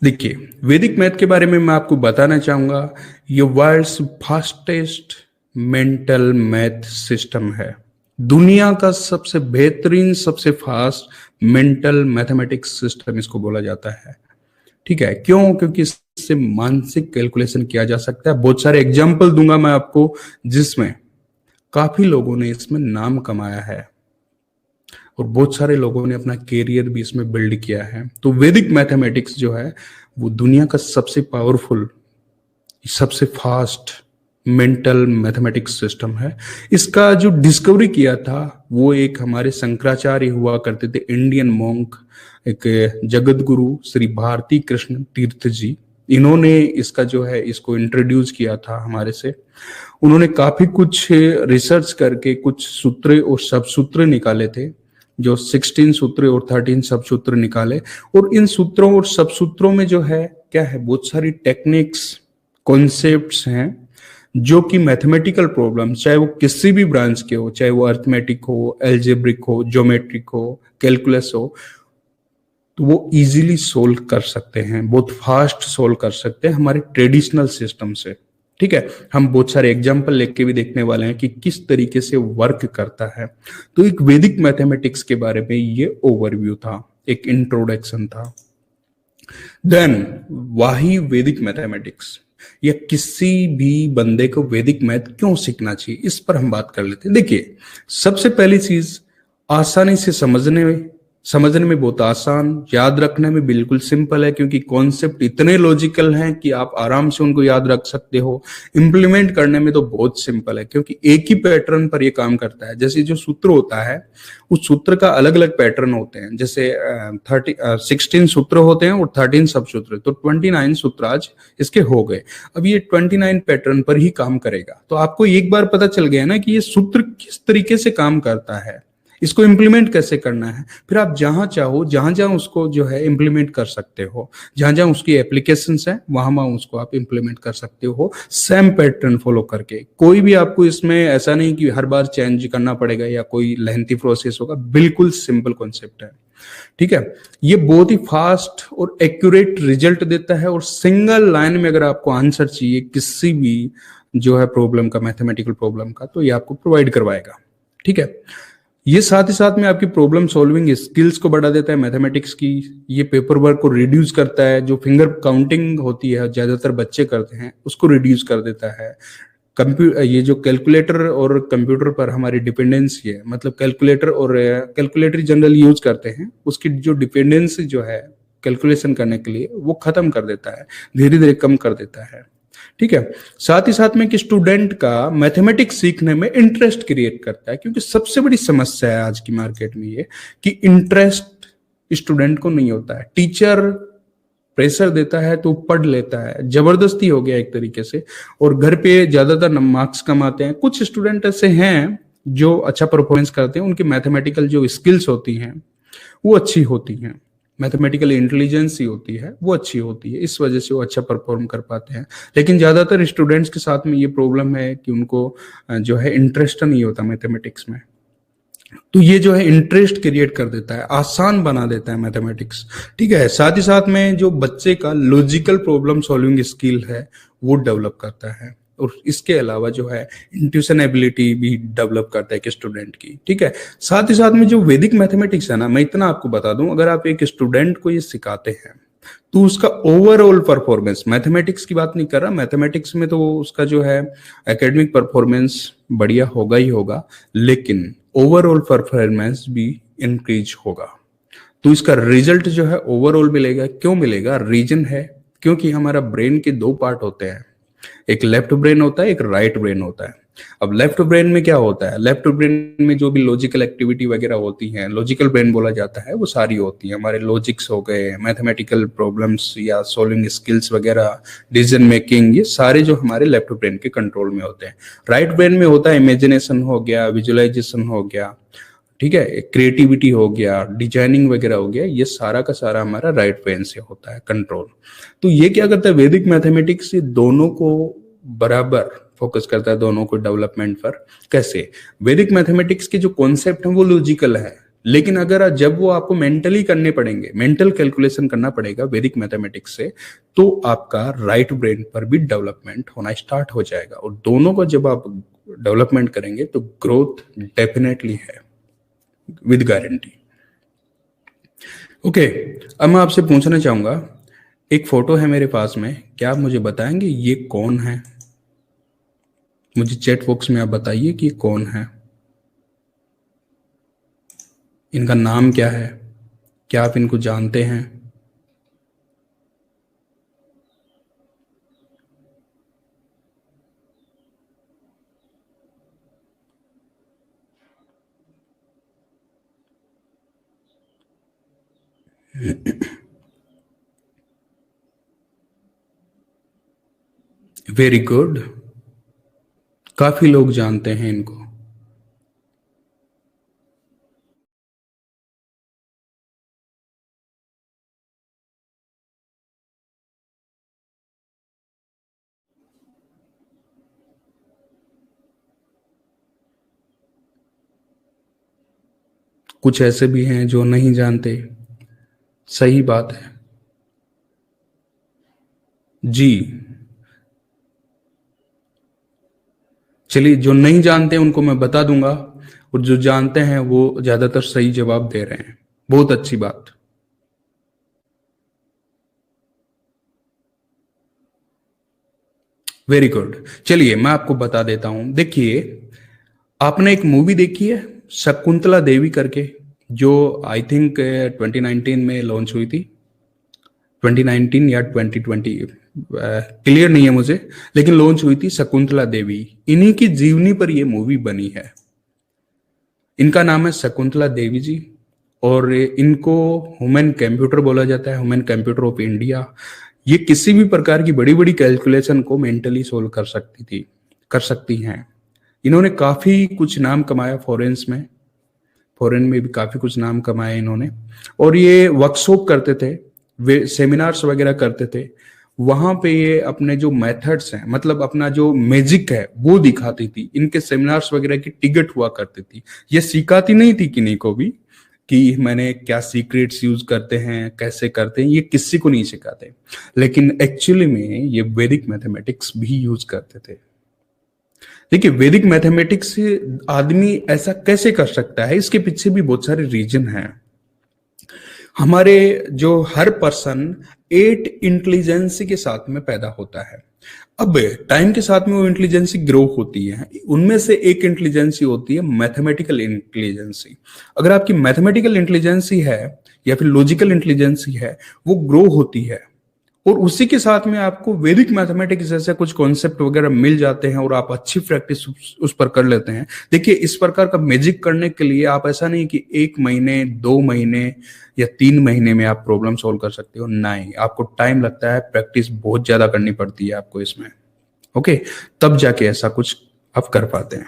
देखिए, वैदिक मैथ के बारे में मैं आपको बताना चाहूंगा। ये world's fastest mental math system है। दुनिया का सबसे बेहतरीन, सबसे फास्ट मेंटल मैथमेटिक्स सिस्टम इसको बोला जाता है। ठीक है, क्यों? क्योंकि इससे मानसिक कैलकुलेशन किया जा सकता है। बहुत सारे एग्जाम्पल दूंगा मैं आपको, जिसमें काफी लोगों ने इसमें नाम कमाया है और बहुत सारे लोगों ने अपना कैरियर भी इसमें बिल्ड किया है। तो वैदिक मैथमेटिक्स जो है वो दुनिया का सबसे पावरफुल, सबसे फास्ट मेंटल मैथमेटिक्स सिस्टम है। इसका जो डिस्कवरी किया था वो एक हमारे शंकराचार्य हुआ करते थे, इंडियन मॉन्क, एक जगत गुरु श्री भारती कृष्ण तीर्थ जी। इन्होंने इसका जो है इसको इंट्रोड्यूस किया था हमारे से। उन्होंने काफी कुछ रिसर्च करके कुछ सूत्र और सब सूत्र निकाले थे, जो 16 सूत्र और 13 सब सूत्र निकाले। और इन सूत्रों और सब सूत्रों में जो है क्या है, बहुत सारी टेक्निक्स, कॉन्सेप्ट्स हैं जो कि मैथमेटिकल प्रॉब्लम, चाहे वो किसी भी ब्रांच के हो, चाहे वो अर्थमेटिक हो, एल्जेब्रिक हो, ज्योमेट्रिक हो, कैलकुलस हो, तो वो इजीली सोल्व कर सकते हैं, बहुत फास्ट सोल्व कर सकते हैं हमारे ट्रेडिशनल सिस्टम से। ठीक है, हम बहुत सारे एग्जाम्पल लेके भी देखने वाले हैं कि किस तरीके से वर्क करता है। तो एक वैदिक मैथमेटिक्स के बारे में ये ओवरव्यू था, एक इंट्रोडक्शन था। देन वाही वैदिक मैथमेटिक्स, या किसी भी बंदे को वैदिक मैथ क्यों सीखना चाहिए, इस पर हम बात कर लेते हैं। देखिए, सबसे पहली चीज, आसानी से समझने में बहुत आसान, याद रखने में बिल्कुल सिंपल है, क्योंकि कॉन्सेप्ट इतने लॉजिकल हैं कि आप आराम से उनको याद रख सकते हो। इम्प्लीमेंट करने में तो बहुत सिंपल है, क्योंकि एक ही पैटर्न पर ये काम करता है। जैसे जो सूत्र होता है, उस सूत्र का अलग अलग पैटर्न होते हैं। जैसे 16 सूत्र होते हैं और 13 सब सूत्र, तो 29 सूत्र आज इसके हो गए। अब ये 29 पैटर्न पर ही काम करेगा। तो आपको एक बार पता चल गया ना कि ये सूत्र किस तरीके से काम करता है, इसको इम्प्लीमेंट कैसे करना है। फिर आप जहां चाहो, जहां जहां उसको जो है इम्प्लीमेंट कर सकते हो, जहां जहां उसकी एप्लीकेशंस है वहां वहां उसको आप इम्प्लीमेंट कर सकते हो, सेम पैटर्न फॉलो करके। कोई भी आपको इसमें ऐसा नहीं कि हर बार चेंज करना पड़ेगा या कोई लेंथी प्रोसेस होगा, बिल्कुल सिंपल कॉन्सेप्ट है। ठीक है, ये बहुत ही फास्ट और एक्यूरेट रिजल्ट देता है, और सिंगल लाइन में अगर आपको आंसर चाहिए किसी भी जो है प्रॉब्लम का, मैथमेटिकल प्रॉब्लम का, तो ये आपको प्रोवाइड करवाएगा। ठीक है, ये साथ ही साथ में आपकी प्रॉब्लम सॉल्विंग स्किल्स को बढ़ा देता है मैथमेटिक्स की। ये पेपर वर्क को रिड्यूस करता है, जो फिंगर काउंटिंग होती है ज्यादातर बच्चे करते हैं, उसको रिड्यूस कर देता है। ये जो कैलकुलेटर और कंप्यूटर पर हमारी डिपेंडेंसी है, मतलब कैलकुलेटर जनरल यूज करते हैं, उसकी जो डिपेंडेंसी जो है कैलकुलेशन करने के लिए, वो खत्म कर देता है, धीरे धीरे कम कर देता है। ठीक है, साथ ही साथ में कि स्टूडेंट का मैथमेटिक्स सीखने में इंटरेस्ट क्रिएट करता है, क्योंकि सबसे बड़ी समस्या है आज की मार्केट में ये कि इंटरेस्ट स्टूडेंट को नहीं होता है। टीचर प्रेशर देता है तो पढ़ लेता है, जबरदस्ती हो गया एक तरीके से, और घर पे ज्यादातर मार्क्स कम आते हैं। कुछ स्टूडेंट ऐसे हैं जो अच्छा परफॉर्मेंस करते हैं, उनकी मैथमेटिकल जो स्किल्स होती हैं वो अच्छी होती हैं, मैथमेटिकल इंटेलिजेंस ही होती है वो अच्छी होती है, इस वजह से वो अच्छा परफॉर्म कर पाते हैं। लेकिन ज्यादातर स्टूडेंट्स के साथ में ये प्रॉब्लम है कि उनको जो है इंटरेस्ट नहीं होता मैथमेटिक्स में। तो ये जो है इंटरेस्ट क्रिएट कर देता है, आसान बना देता है मैथमेटिक्स। ठीक है, साथ ही साथ में जो बच्चे का लॉजिकल प्रॉब्लम सॉल्विंग स्किल है वो डेवलप करता है, और इसके अलावा जो है इंट्यूशन एबिलिटी भी डेवलप करता है एक स्टूडेंट की। ठीक है, साथ ही साथ में जो वैदिक मैथमेटिक्स है ना, मैं इतना आपको बता दूं, अगर आप एक स्टूडेंट को ये सिखाते हैं तो उसका ओवरऑल परफॉर्मेंस, मैथमेटिक्स की बात नहीं कर रहा, मैथमेटिक्स में तो उसका जो है एकेडमिक परफॉर्मेंस बढ़िया होगा ही होगा, लेकिन ओवरऑल परफॉर्मेंस भी इंक्रीज होगा। तो इसका रिजल्ट जो है ओवरऑल मिलेगा। क्यों मिलेगा? रीजन है, क्योंकि हमारा ब्रेन के दो पार्ट होते हैं, एक लेफ्ट ब्रेन होता है, एक राइट ब्रेन होता है। अब लेफ्ट ब्रेन में क्या होता है, लेफ्ट ब्रेन में जो भी लॉजिकल एक्टिविटी वगैरह होती है, लॉजिकल ब्रेन बोला जाता है, वो सारी होती है। हमारे लॉजिक्स हो गए, मैथमेटिकल प्रॉब्लम्स या सॉल्विंग स्किल्स वगैरह, डिसीजन मेकिंग, ये सारे जो हमारे लेफ्ट ब्रेन के कंट्रोल में होते हैं। राइट ब्रेन में होता है इमेजिनेशन हो गया, विजुअलाइजेशन हो गया, ठीक है, क्रिएटिविटी हो गया, डिजाइनिंग वगैरह हो गया, ये सारा का सारा हमारा राइट ब्रेन से होता है कंट्रोल। तो ये क्या करता है, वैदिक मैथमेटिक्स दोनों को बराबर फोकस करता है, दोनों को डेवलपमेंट पर। कैसे? वैदिक मैथमेटिक्स के जो कॉन्सेप्ट है वो लॉजिकल है, लेकिन अगर जब वो आपको मेंटली करने पड़ेंगे, मेंटल कैलकुलेशन करना पड़ेगा वैदिक मैथमेटिक्स से, तो आपका राइट ब्रेन पर भी डेवलपमेंट होना स्टार्ट हो जाएगा, और दोनों को जब आप डेवलपमेंट करेंगे तो ग्रोथ डेफिनेटली है, विद गारंटी। ओके, अब मैं आपसे पूछना चाहूंगा, एक फोटो है मेरे पास में, क्या आप मुझे बताएंगे ये कौन है? मुझे चैट बॉक्स में आप बताइए कि ये कौन है, इनका नाम क्या है, क्या आप इनको जानते हैं? वेरी गुड, काफी लोग जानते हैं इनको। कुछ ऐसे भी हैं जो नहीं जानते। सही बात है जी। चलिए, जो नहीं जानते उनको मैं बता दूंगा, और जो जानते हैं वो ज्यादातर सही जवाब दे रहे हैं। बहुत अच्छी बात। Very good. चलिए मैं आपको बता देता हूं, देखिए, आपने एक मूवी देखी है शकुंतला देवी करके, जो आई थिंक 2019 में लॉन्च हुई थी, 2019 या 2020, क्लियर नहीं है मुझे, लेकिन लॉन्च हुई थी शकुंतला देवी। इन्हीं की जीवनी पर यह मूवी बनी है। इनका नाम है शकुंतला देवी जी, और इनको ह्यूमन कंप्यूटर बोला जाता है, ह्यूमन कंप्यूटर ऑफ इंडिया। ये किसी भी प्रकार की बड़ी बड़ी कैलकुलेशन को मेंटली सोल्व कर सकती थी, कर सकती हैं। इन्होंने काफी कुछ नाम कमाया फॉरेन्स में, फॉरेन में भी काफी कुछ नाम कमाया इन्होंने। और ये वर्कशॉप करते थे, वे सेमिनार्स वगैरह करते थे, वहां पे ये अपने जो मेथड्स हैं, मतलब अपना जो मैजिक है वो दिखाती थी। इनके सेमिनार्स वगैरह की टिकट हुआ करती थी। ये सिखाती नहीं थी किन्हीं को भी कि मैंने क्या सीक्रेट्स यूज करते हैं, कैसे करते हैं, ये किसी को नहीं सिखाते, लेकिन एक्चुअली में ये वैदिक मैथमेटिक्स भी यूज करते थे। देखिए, वैदिक मैथमेटिक्स से आदमी ऐसा कैसे कर सकता है, इसके पीछे भी बहुत सारे रीजन हैं। हमारे जो हर पर्सन 8 इंटेलिजेंसी के साथ में पैदा होता है। अब टाइम के साथ में वो इंटेलिजेंसी ग्रो होती है, उनमें से एक इंटेलिजेंसी होती है मैथमेटिकल इंटेलिजेंसी। अगर आपकी मैथमेटिकल इंटेलिजेंसी है या फिर लॉजिकल इंटेलिजेंसी है, वो ग्रो होती है, और उसी के साथ में आपको वैदिक मैथमेटिक्स जैसे कुछ कॉन्सेप्ट वगैरह मिल जाते हैं, और आप अच्छी प्रैक्टिस उस पर कर लेते हैं। देखिए, इस प्रकार का मैजिक करने के लिए आप ऐसा नहीं कि 1 महीने, 2 महीने या 3 महीने में आप प्रॉब्लम सॉल्व कर सकते हो, नहीं, आपको टाइम लगता है, प्रैक्टिस बहुत ज्यादा करनी पड़ती है आपको इसमें। ओके, तब जाके ऐसा कुछ आप कर पाते हैं।